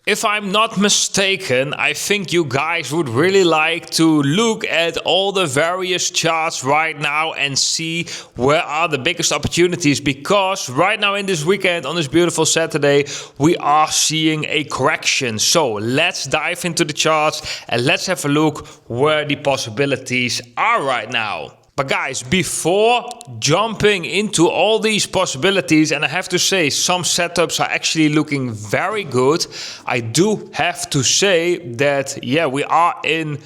If I'm not mistaken, I think you guys would really like to look at all the various charts right now and see where are the biggest opportunities, because right now in this weekend, on this beautiful Saturday, we are seeing a correction. So let's dive into the charts and let's have a look where the possibilities are right now. But guys, before jumping into all these possibilities, and I have to say some setups are actually looking very good, I do have to say that, yeah, we are in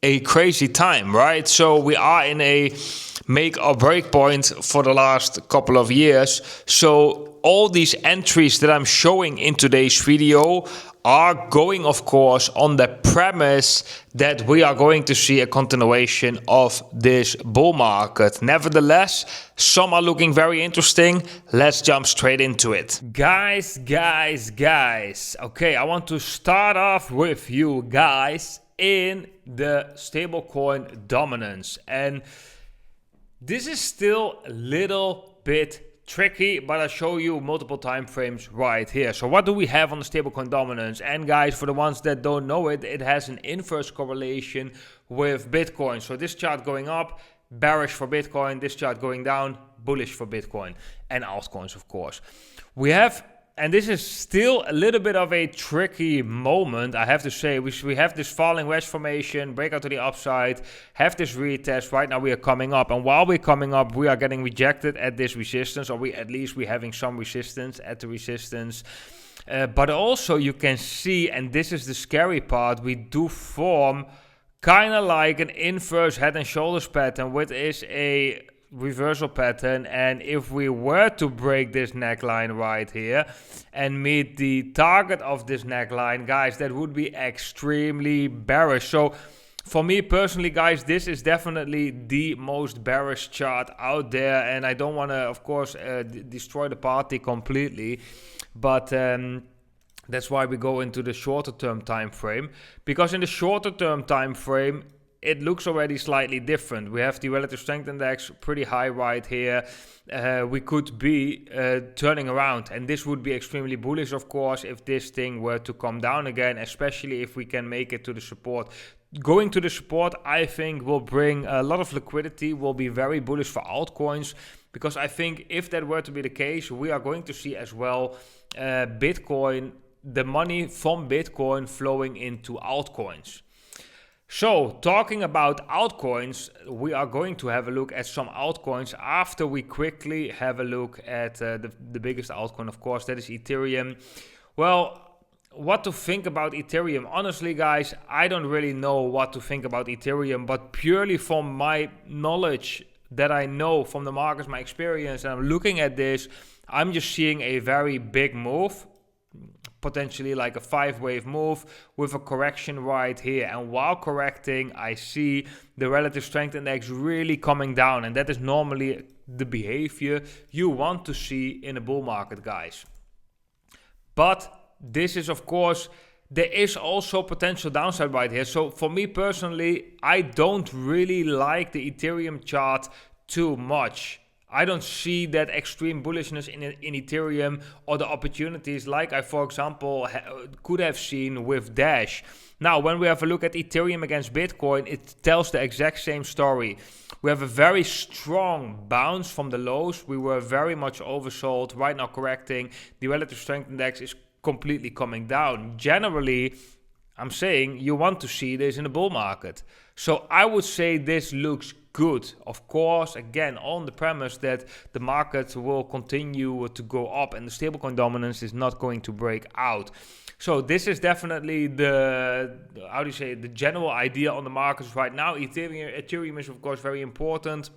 a crazy time, right? So we are in a make or break point for the last couple of years. So all these entries that I'm showing in today's video are going, of course, on the premise that we are going to see a continuation of this bull market. Nevertheless, some are looking very interesting. Let's jump straight into it. Guys. Okay, I want to start off with you guys in the stablecoin dominance. And this is still a little bit tricky, but I'll show you multiple time frames right here. So what do we have on the stablecoin dominance? And guys, for the ones that don't know it, it has an inverse correlation with Bitcoin. So this chart going up, bearish for Bitcoin. This chart going down, bullish for Bitcoin and altcoins, of course. We have, and this is still a little bit of a tricky moment, I have to say. We have this falling wedge formation, breakout to the upside, have this retest. Right now we are coming up, and while we're coming up, we are getting rejected at this resistance, or we're having some resistance at the resistance. But also you can see, and this is the scary part, we do form kind of like an inverse head and shoulders pattern, which is a reversal pattern. And if we were to break this neckline right here and meet the target of this neckline, guys, that would be extremely bearish. So for me personally, guys, this is definitely the most bearish chart out there, and I don't want to, of course, destroy the party completely, but that's why we go into the shorter term time frame, because in the shorter term time frame it looks already slightly different. We have the relative strength index pretty high right here. We could be turning around, and this would be extremely bullish, of course, if this thing were to come down again, especially if we can make it to the support. Going to the support, I think, will bring a lot of liquidity, will be very bullish for altcoins, because I think if that were to be the case, we are going to see as well Bitcoin, the money from Bitcoin flowing into altcoins. So, talking about altcoins, we are going to have a look at some altcoins after we quickly have a look at the biggest altcoin, of course, that is Ethereum. Well, what to think about Ethereum? Honestly, guys, I don't really know what to think about Ethereum, but purely from my knowledge that I know from the markets, my experience, and I'm looking at this, I'm just seeing a very big move, potentially like a 5-wave move with a correction right here. And while correcting, I see the relative strength index really coming down, and that is normally the behavior you want to see in a bull market, guys. But this is, of course, there is also potential downside right here. So for me personally, I don't really like the Ethereum chart too much. I don't see that extreme bullishness in Ethereum, or the opportunities like I, for example, could have seen with Dash. Now, when we have a look at Ethereum against Bitcoin, it tells the exact same story. We have a very strong bounce from the lows. We were very much oversold. Right now correcting. The relative strength index is completely coming down. Generally, I'm saying you want to see this in a bull market. So I would say this looks good. Of course, again, on the premise that the market will continue to go up and the stablecoin dominance is not going to break out. So this is definitely the general idea on the markets right now. Ethereum is, of course, very important.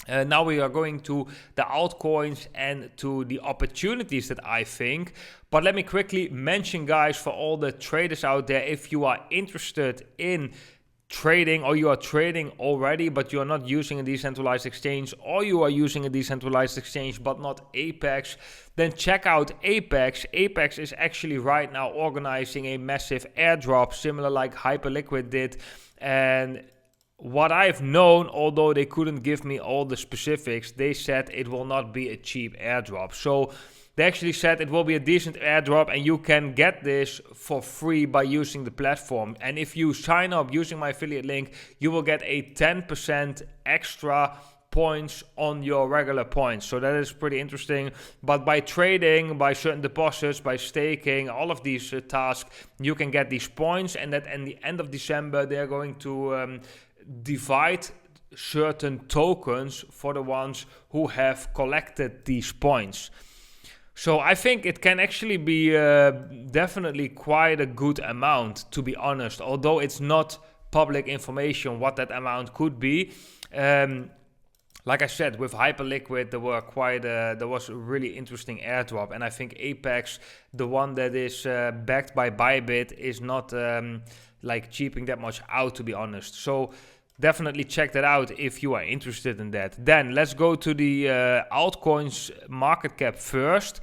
Now we are going to the altcoins and to the opportunities that I think. But let me quickly mention, guys, for all the traders out there, if you are interested in trading, or you are trading already but you are not using a decentralized exchange, or you are using a decentralized exchange but not Apex, then check out Apex. Apex is actually right now organizing a massive airdrop, similar like Hyperliquid did. And what I've known, although they couldn't give me all the specifics, they said it will not be a cheap airdrop. So they actually said it will be a decent airdrop and you can get this for free by using the platform. And if you sign up using my affiliate link, you will get a 10% extra points on your regular points. So that is pretty interesting. But by trading, by certain deposits, by staking, all of these tasks, you can get these points. And that at the end of December, they're going to divide certain tokens for the ones who have collected these points. So I think it can actually be definitely quite a good amount, to be honest, although it's not public information what that amount could be. Like I said, with Hyperliquid, there was a really interesting airdrop, and I think Apex, the one that is backed by Bybit, is not like cheaping that much out, to be honest. So definitely check that out if you are interested in that. Then let's go to the altcoins market cap first.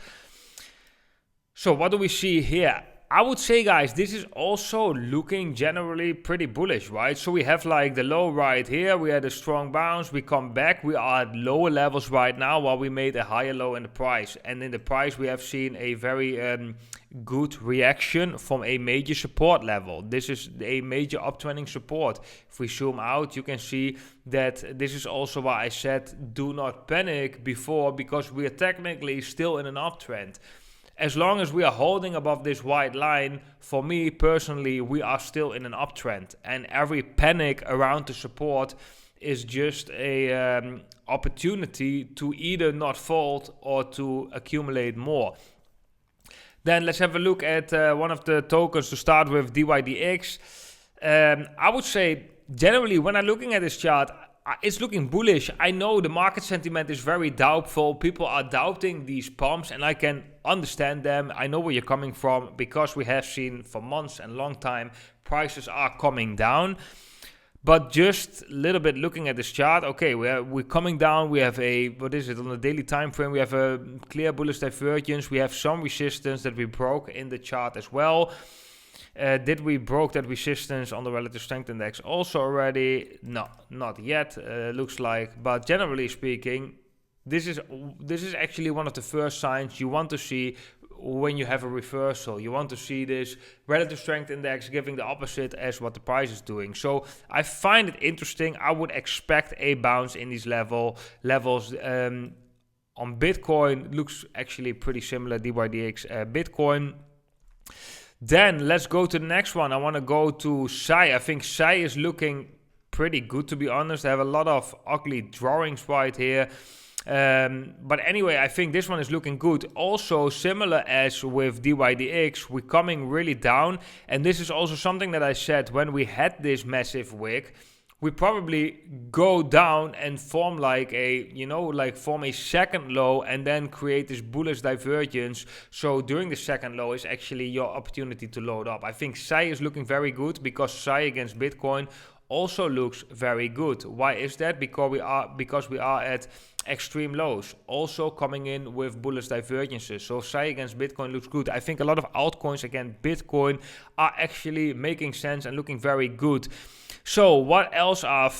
So what do we see here? I would say, guys, this is also looking generally pretty bullish, right? So we have like the low right here. We had a strong bounce. We come back. We are at lower levels right now while we made a higher low in the price. And in the price, we have seen a very good reaction from a major support level. This is a major uptrending support. If we zoom out, you can see that this is also why I said do not panic before, because we are technically still in an uptrend. As long as we are holding above this white line, for me personally, we are still in an uptrend. And every panic around the support is just a opportunity to either not fold or to accumulate more. Then let's have a look at one of the tokens to start with, DYDX. I would say generally when I'm looking at this chart, it's looking bullish. I know the market sentiment is very doubtful. People are doubting these pumps, and I can understand them. I know where you're coming from, because we have seen for months and long time prices are coming down. But just a little bit looking at this chart, okay, we're coming down. We have a, what is it, on the daily time frame, we have a clear bullish divergence. We have some resistance that we broke in the chart as well. Did we broke that resistance on the relative strength index also already? No, not yet, looks like. But generally speaking, this is actually one of the first signs you want to see when you have a reversal. You want to see this relative strength index giving the opposite as what the price is doing. So I find it interesting. I would expect a bounce in these levels. On Bitcoin, looks actually pretty similar, DYDX Bitcoin. Then let's go to the next one. I want to go to SAI. I think SAI is looking pretty good, to be honest. I have a lot of ugly drawings right here. But anyway, I think this one is looking good. Also, similar as with DYDX, we're coming really down. And this is also something that I said when we had this massive wick. We probably go down and form like a, form a second low and then create this bullish divergence. So during the second low is actually your opportunity to load up. I think SAI is looking very good, because SAI against Bitcoin also looks very good. Why is that? Because we are at extreme lows, also coming in with bullish divergences. So SAI against Bitcoin looks good. I think a lot of altcoins against Bitcoin are actually making sense and looking very good. So what else are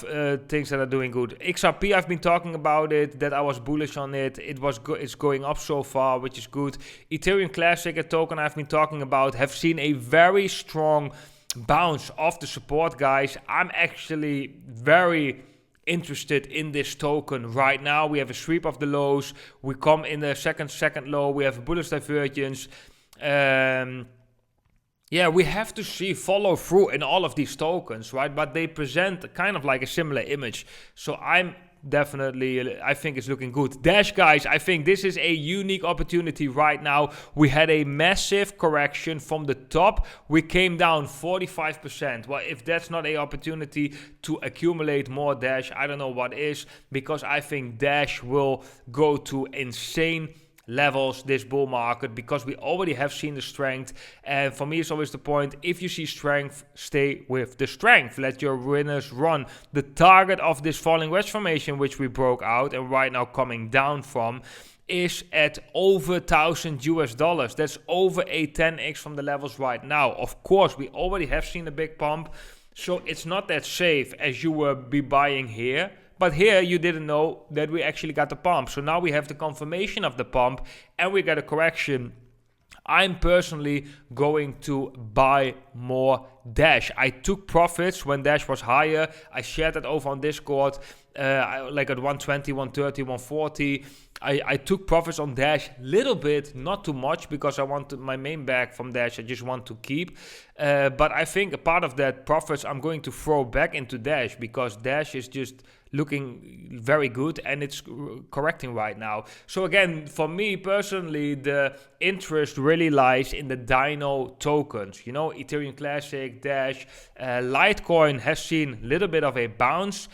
things that are doing good? XRP, I've been talking about it, that I was bullish on it. It's going up so far, which is good. Ethereum Classic, a token I've been talking about, have seen a very strong bounce off the support, guys. I'm actually very interested in this token right now. We have a sweep of the lows. We come in the second low. We have a bullish divergence. Yeah, we have to see follow through in all of these tokens, right? But they present kind of like a similar image. So I think it's looking good. Dash, guys, I think this is a unique opportunity right now. We had a massive correction from the top. We came down 45%. Well, if that's not an opportunity to accumulate more Dash, I don't know what is, because I think Dash will go to insane levels this bull market, because we already have seen the strength. And for me, it's always the point, if you see strength, stay with the strength, let your winners run. The target of this falling wedge formation, which we broke out and right now coming down from, is at over $1,000 US. That's over a 10x from the levels right now. Of course, we already have seen a big pump, so it's not that safe as you will be buying here, But here you didn't know that we actually got the pump. So now we have the confirmation of the pump and we got a correction. I'm personally going to buy more Dash. I took profits when Dash was higher. I shared that over on Discord, like at 120, 130, 140. I took profits on Dash, little bit, not too much, because I want my main bag from Dash. I just want to keep. But I think a part of that profits I'm going to throw back into Dash, because Dash is just looking very good and it's correcting right now. So again, for me personally, the interest really lies in the Dino tokens. You know, Ethereum Classic, Dash, Litecoin has seen a little bit of a bounce.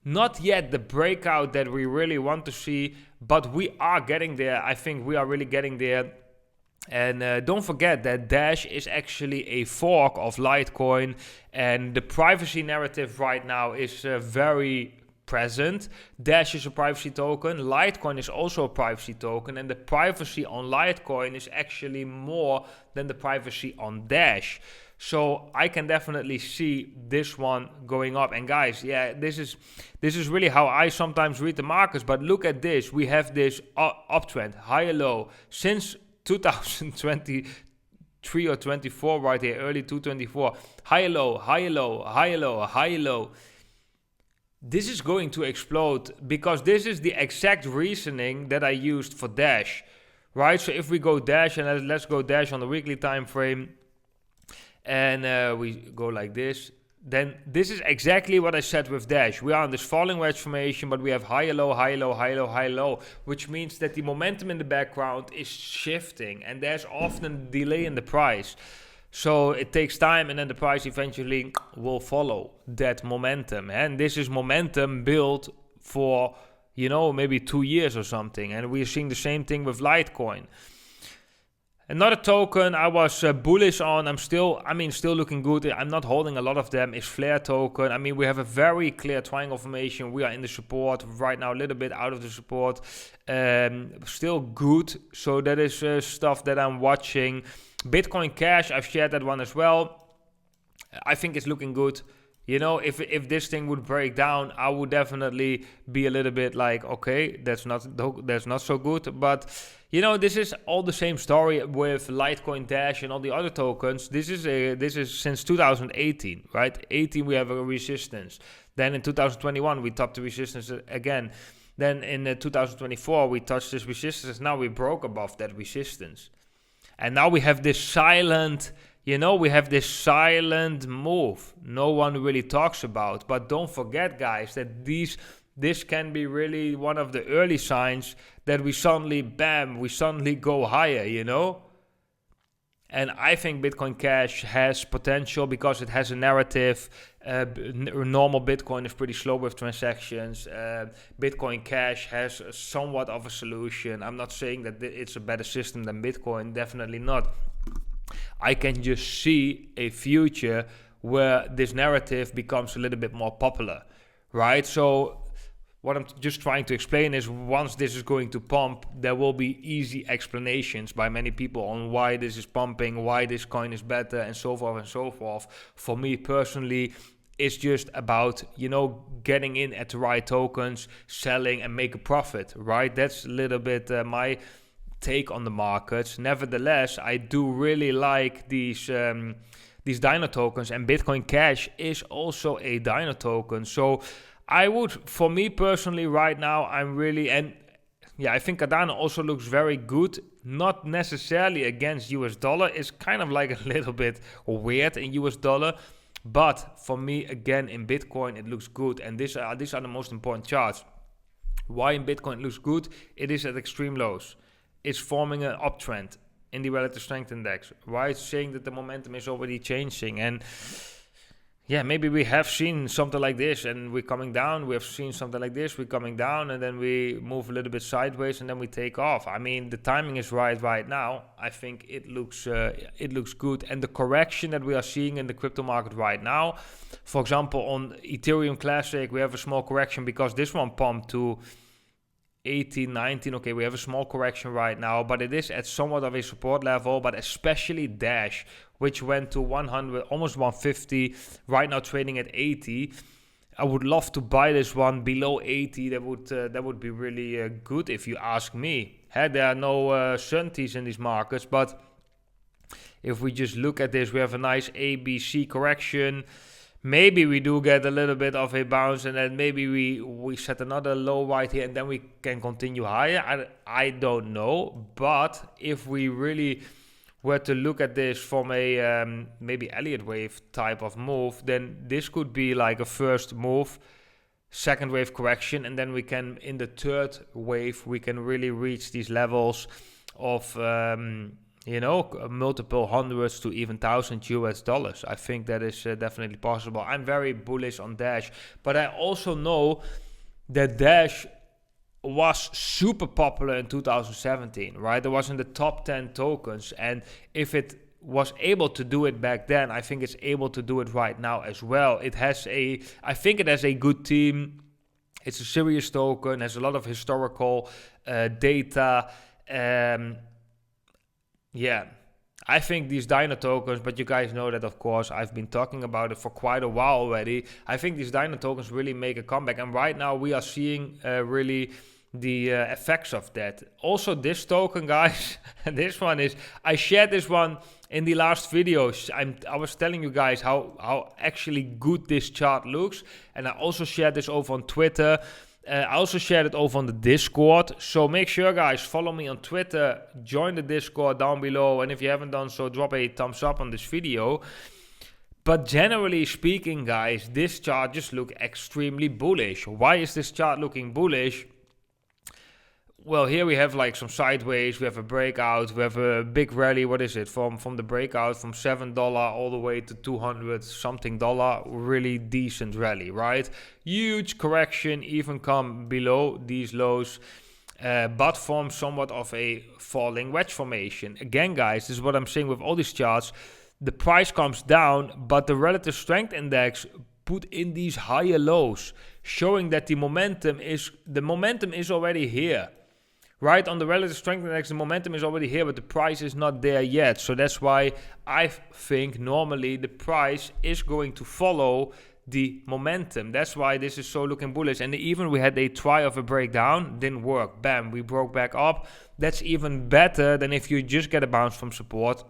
Not yet the breakout that we really want to see, but we are getting there. I think we are really getting there. And don't forget that Dash is actually a fork of Litecoin, and the privacy narrative right now is very present. Dash is a privacy token, Litecoin is also a privacy token, and the privacy on Litecoin is actually more than the privacy on Dash. So I can definitely see this one going up. And guys, yeah, this is really how I sometimes read the markets. But look at this. We have this uptrend, higher low, since 2023 or 24 right here, early 2024. Higher low, higher low, higher low, higher low. This is going to explode, because this is the exact reasoning that I used for Dash, right? So if we go Dash, and let's go Dash on the weekly time frame, and we go like this, then this is exactly what I said with Dash. We are on this falling wedge formation, but we have higher low, higher low, higher low, higher low, which means that the momentum in the background is shifting, and there's often a delay in the price. So it takes time, and then the price eventually will follow that momentum. And this is momentum built for, you know, maybe 2 years or something. And we're seeing the same thing with Litecoin. Another token I was bullish on, still looking good. I'm not holding a lot of them, is Flare token. I mean, we have a very clear triangle formation. We are in the support right now, a little bit out of the support. Still good. So that is stuff that I'm watching. Bitcoin Cash, I've shared that one as well. I think it's looking good. You know, if this thing would break down, I would definitely be a little bit like, okay, that's not so good. But you know, this is all the same story with Litecoin, Dash, and all the other tokens. This is since 2018, right? 18 we have a resistance. Then in 2021 we topped the resistance again. Then in 2024 we touched this resistance. Now we broke above that resistance, and now we have this silent. You know, we have this silent move no one really talks about. But don't forget, guys, that this can be really one of the early signs that we suddenly go higher, you know? And I think Bitcoin Cash has potential because it has a narrative. Normal Bitcoin is pretty slow with transactions. Bitcoin Cash has somewhat of a solution. I'm not saying that it's a better system than Bitcoin, definitely not. I can just see a future where this narrative becomes a little bit more popular, right? So what I'm just trying to explain is, once this is going to pump, there will be easy explanations by many people on why this is pumping, why this coin is better, and so forth and so forth. For me personally, it's just about, you know, getting in at the right tokens, selling and make a profit, right? That's a little bit my take on the markets. Nevertheless, I do really like these Dino tokens, and Bitcoin Cash is also a Dino token. So I would, for me personally right now, I think Cardano also looks very good. Not necessarily against US dollar. It's kind of like a little bit weird in US dollar. But for me, again, in Bitcoin, it looks good. And these are the most important charts. Why in Bitcoin it looks good? It is at extreme lows. It's forming an uptrend in the relative strength index, right? Saying that the momentum is already changing. And yeah, maybe we have seen something like this and we're coming down. We have seen something like this, we're coming down, and then we move a little bit sideways and then we take off. I mean, the timing is right now. I think it looks good. And the correction that we are seeing in the crypto market right now, for example, on Ethereum Classic, we have a small correction because this one pumped to 18, 19. Okay, we have a small correction right now, but it is at somewhat of a support level. But especially Dash, which went to 100, almost 150, right now trading at 80. I would love to buy this one below 80. That would be really good if you ask me. There are no certainties in these markets, but if we just look at this, we have a nice ABC correction. Maybe we do get a little bit of a bounce, and then maybe we set another low right here, and then we can continue higher. I don't know, but if we really were to look at this from a maybe Elliott wave type of move, then this could be like a first move, second wave correction, and then we can, in the third wave, we can really reach these levels of multiple hundreds to even $1,000. I think that is definitely possible. I'm very bullish on Dash, but I also know that Dash was super popular in 2017, right? It was in the top 10 tokens, and if it was able to do it back then, I think it's able to do it right now as well. I think it has a good team. It's a serious token, has a lot of historical data. I think these Dino tokens, but you guys know that, of course, I've been talking about it for quite a while already. I think these Dino tokens really make a comeback, and right now we are seeing really the effects of that. Also, this token, guys, this one is, I shared this one in the last videos. I was telling you guys how actually good this chart looks, and I also shared this over on Twitter. I also shared it over on the Discord. So make sure, guys, follow me on Twitter, join the Discord down below, and if you haven't done so, drop a thumbs up on this video. But generally speaking, guys, this chart just looks extremely bullish. Why is this chart looking bullish? Well, here we have like some sideways, we have a breakout, we have a big rally. What is it? From the breakout from $7 all the way to 200 something dollar. Really decent rally, right? Huge correction, even come below these lows, but form somewhat of a falling wedge formation. Again, guys, this is what I'm saying with all these charts. The price comes down, but the relative strength index put in these higher lows, showing that the momentum is already here. Right, on the relative strength index, the momentum is already here, but the price is not there yet. So that's why I think normally the price is going to follow the momentum. That's why this is so looking bullish. And even we had a try of a breakdown, didn't work. Bam, we broke back up. That's even better than if you just get a bounce from support,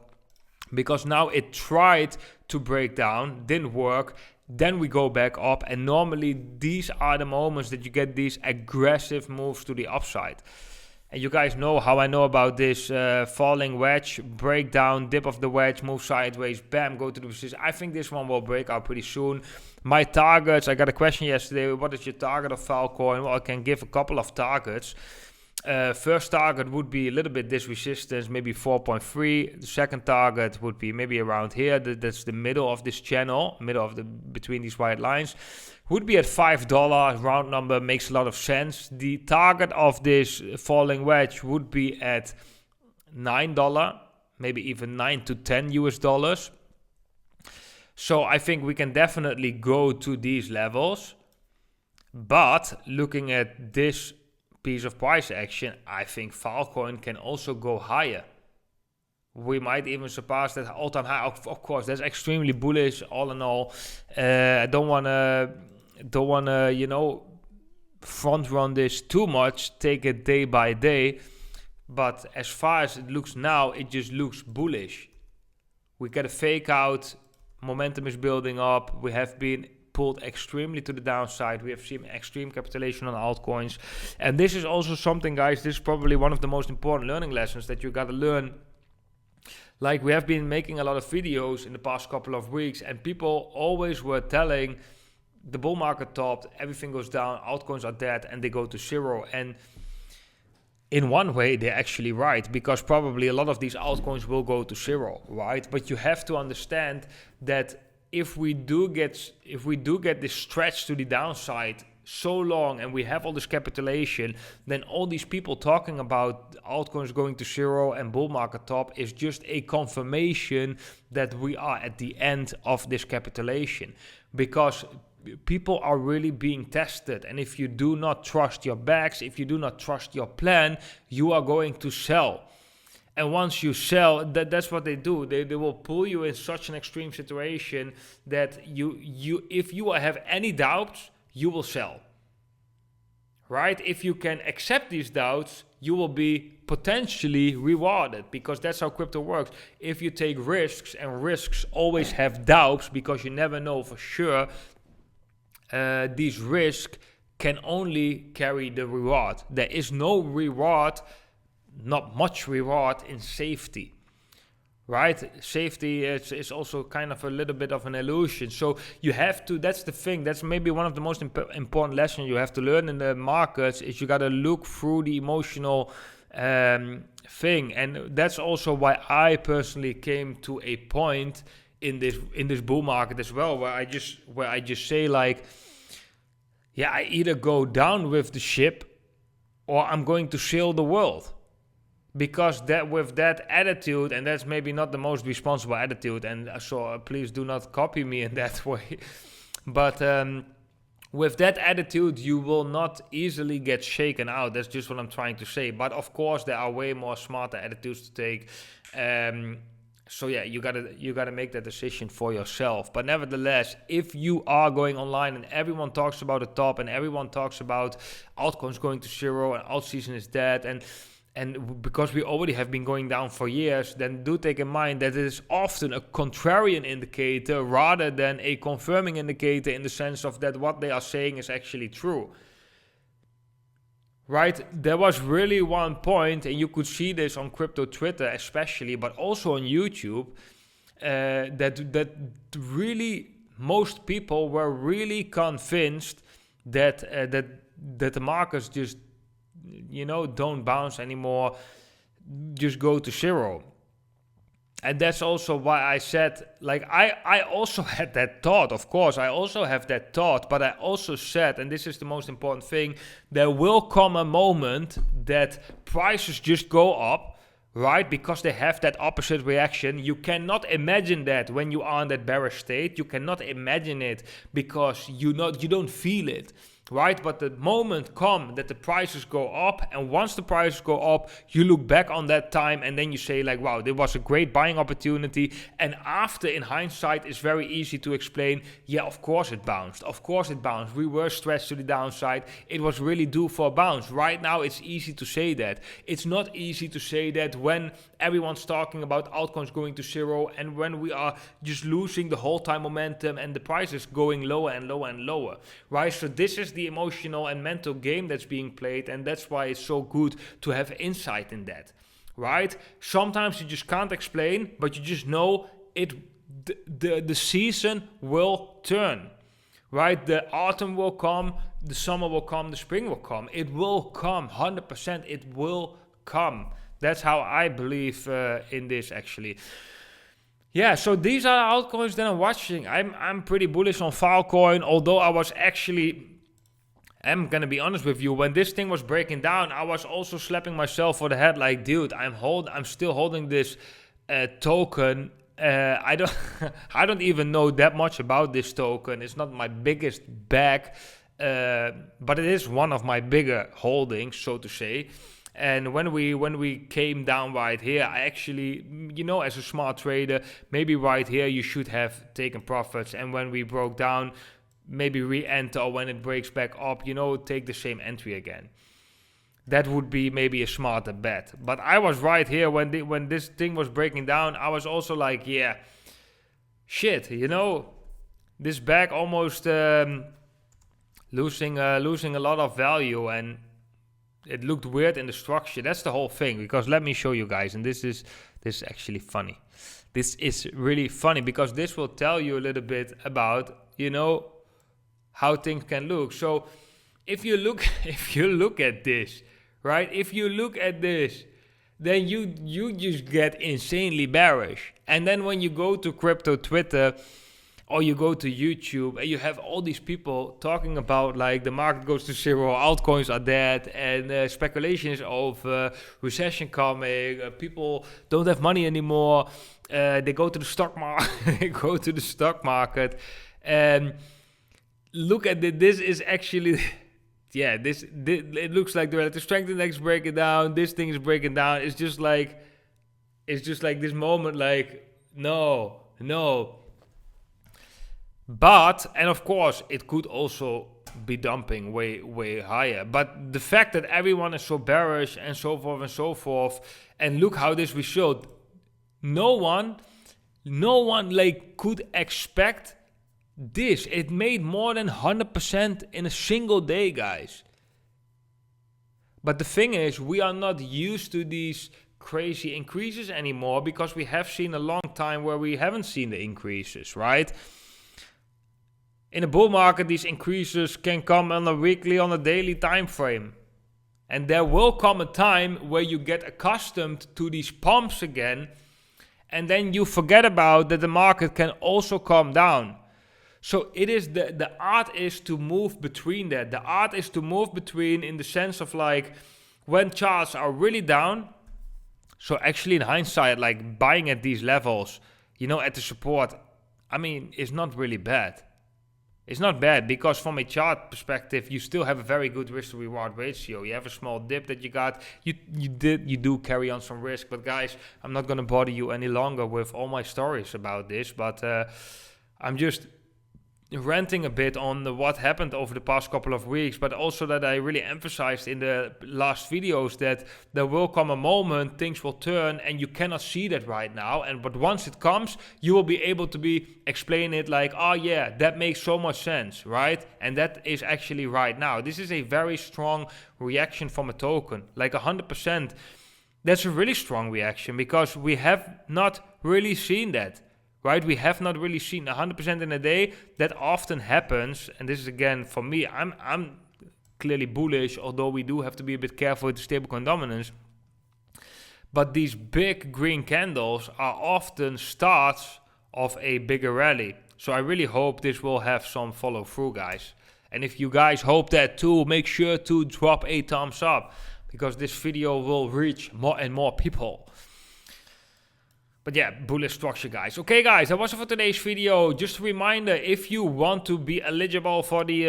because now it tried to break down, didn't work. Then we go back up, and normally these are the moments that you get these aggressive moves to the upside. And you guys know how I know about this falling wedge, breakdown, dip of the wedge, move sideways, bam, go to the position. I think this one will break out pretty soon. My targets, I got a question yesterday, what is your target of Filecoin? Well, I can give a couple of targets. First target would be a little bit this resistance, maybe 4.3. The second target would be maybe around here. That's the middle of this channel, between these white lines. Would be at $5, round number, makes a lot of sense. The target of this falling wedge would be at $9, maybe even $9 to $10. So I think we can definitely go to these levels. But looking at this piece of price action, I think Filecoin can also go higher. We might even surpass that all-time high. Of course, that's extremely bullish. All in all, I don't wanna, front run this too much. Take it day by day. But as far as it looks now, it just looks bullish. We get a fake out. Momentum is building up. We have been pulled extremely to the downside. We have seen extreme capitulation on altcoins. And this is also something, guys, this is probably one of the most important learning lessons that you got to learn. Like, we have been making a lot of videos in the past couple of weeks, and people always were telling the bull market topped, everything goes down, altcoins are dead, and they go to zero. And in one way, they're actually right, because probably a lot of these altcoins will go to zero, right? But you have to understand that if we do get this stretch to the downside so long, and we have all this capitulation, then all these people talking about altcoins going to zero and bull market top is just a confirmation that we are at the end of this capitulation, because people are really being tested. And if you do not trust your backs, if you do not trust your plan, you are going to sell. And once you sell, that's what they do. They will pull you in such an extreme situation that if you have any doubts, you will sell. Right? If you can accept these doubts, you will be potentially rewarded, because that's how crypto works. If you take risks, and risks always have doubts because you never know for sure, these risks can only carry the reward. There is no reward, not much reward in safety. Right? Safety is also kind of a little bit of an illusion. So you have to, that's the thing, that's maybe one of the most important lessons you have to learn in the markets, is you got to look through the emotional thing. And that's also why I personally came to a point in this bull market as well, where I just say, like, yeah, I either go down with the ship or I'm going to sail the world. Because that, with that attitude, and that's maybe not the most responsible attitude, and so please do not copy me in that way, but with that attitude, you will not easily get shaken out. That's just what I'm trying to say. But of course, there are way more smarter attitudes to take. So yeah, you gotta make that decision for yourself. But nevertheless, if you are going online and everyone talks about the top, and everyone talks about altcoins going to zero and alt season is dead, and because we already have been going down for years, then do take in mind that it is often a contrarian indicator rather than a confirming indicator, in the sense of that what they are saying is actually true. Right? There was really one point, and you could see this on crypto Twitter especially, but also on YouTube, that really most people were really convinced that the markets just, don't bounce anymore, just go to zero. And that's also why I said, like, I also had that thought, of course, I also have that thought, but I also said, and this is the most important thing, there will come a moment that prices just go up, right? Because they have that opposite reaction. You cannot imagine that when you are in that bearish state. You cannot imagine it because you don't feel it. Right? But the moment comes that the prices go up, and once the prices go up, you look back on that time and then you say, like, wow, there was a great buying opportunity. And after, in hindsight, it's very easy to explain, yeah, of course it bounced. Of course it bounced. We were stretched to the downside. It was really due for a bounce. Right now, it's easy to say that. It's not easy to say that when everyone's talking about altcoins going to zero, and when we are just losing the whole time momentum and the prices going lower and lower and lower. Right? So this is the emotional and mental game that's being played, and that's why it's so good to have insight in that, right? Sometimes you just can't explain, but you just know it. The season will turn, right? The autumn will come, the summer will come, the spring will come. It will come, 100%. It will come. That's how I believe in this, actually. Yeah, so these are altcoins that I'm watching. I'm pretty bullish on Filecoin, although I'm gonna be honest with you, when this thing was breaking down, I was also slapping myself for the head, like, dude, I'm still holding this token. I don't even know that much about this token. It's not my biggest bag, but it is one of my bigger holdings, so to say. And when we came down right here, I actually, as a smart trader, maybe right here you should have taken profits. And when we broke down, maybe re-enter, or when it breaks back up, take the same entry again. That would be maybe a smarter bet. But I was right here when this thing was breaking down. I was also like, yeah, shit, this bag almost losing a lot of value, and it looked weird in the structure. That's the whole thing. Because let me show you guys, and this is actually funny. This is really funny because this will tell you a little bit about how things can look. So if you look at this, right? If you look at this, then you just get insanely bearish. And then when you go to crypto Twitter or you go to YouTube and you have all these people talking about, like, the market goes to zero, altcoins are dead, and speculation is over, recession coming, people don't have money anymore, they go to the stock market, and look at it. This is actually, yeah, this it looks like the relative strength index is breaking down. This thing is breaking down. It's just like this moment, like, no. But, and of course, it could also be dumping way higher. But the fact that everyone is so bearish and so forth, and look how this result, no one like could expect this. It made more than 100% in a single day, guys. But the thing is, we are not used to these crazy increases anymore, because we have seen a long time where we haven't seen the increases, right? In a bull market, these increases can come on a weekly, on a daily time frame. And there will come a time where you get accustomed to these pumps again, and then you forget about that the market can also come down. So it is the art is to move between that. The art is to move between, in the sense of like, when charts are really down. So actually, in hindsight, like buying at these levels, at the support, I mean, it's not really bad. It's not bad, because from a chart perspective, you still have a very good risk to reward ratio. You have a small dip that you got. You do carry on some risk. But guys, I'm not going to bother you any longer with all my stories about this. But I'm just ranting a bit on what happened over the past couple of weeks, but also that I really emphasized in the last videos that there will come a moment, things will turn, and you cannot see that right now. But once it comes, you will be able to explain it like, oh yeah, that makes so much sense, right? And that is actually right now. This is a very strong reaction from a token, like 100%. That's a really strong reaction, because we have not really seen that. Right, we have not really seen 100% in a day. That often happens, and this is again for me. I'm clearly bullish, although we do have to be a bit careful with the stablecoin dominance. But these big green candles are often starts of a bigger rally. So I really hope this will have some follow through, guys. And if you guys hope that too, make sure to drop a thumbs up, because this video will reach more and more people. But yeah, bullish structure, guys. Okay, guys, that was it for today's video. Just a reminder, if you want to be eligible for the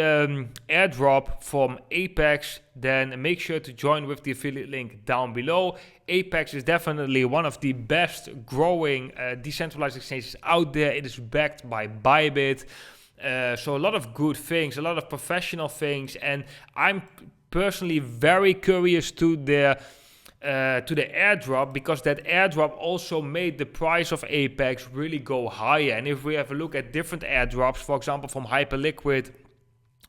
airdrop from Apex, then make sure to join with the affiliate link down below. Apex is definitely one of the best growing decentralized exchanges out there. It is backed by Bybit. So a lot of good things, a lot of professional things. And I'm personally very curious to the airdrop, because that airdrop also made the price of Apex really go higher. And if we have a look at different airdrops, for example from Hyperliquid,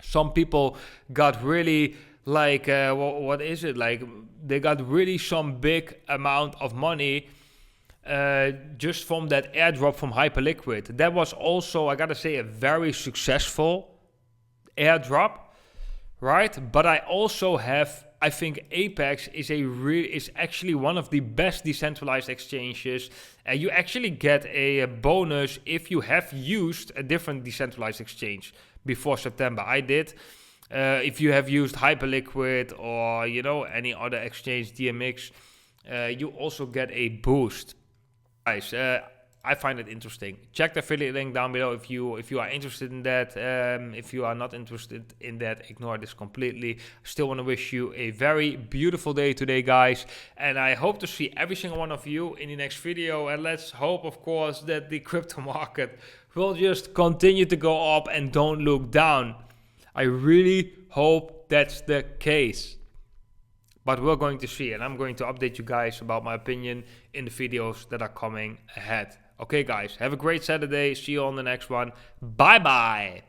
some people got really like what is it, like they got really some big amount of money just from that airdrop from Hyperliquid. That was also, I gotta say, a very successful airdrop, right? But I think Apex is actually one of the best decentralized exchanges. You actually get a bonus if you have used a different decentralized exchange before September. I did. If you have used Hyperliquid or any other exchange, DMX, you also get a boost. Guys, I find it interesting. Check the affiliate link down below if you are interested in that. If you are not interested in that, ignore this completely. Still want to wish you a very beautiful day today, guys. And I hope to see every single one of you in the next video. And let's hope, of course, that the crypto market will just continue to go up and don't look down. I really hope that's the case. But we're going to see, and I'm going to update you guys about my opinion in the videos that are coming ahead. Okay, guys, have a great Saturday. See you on the next one. Bye-bye.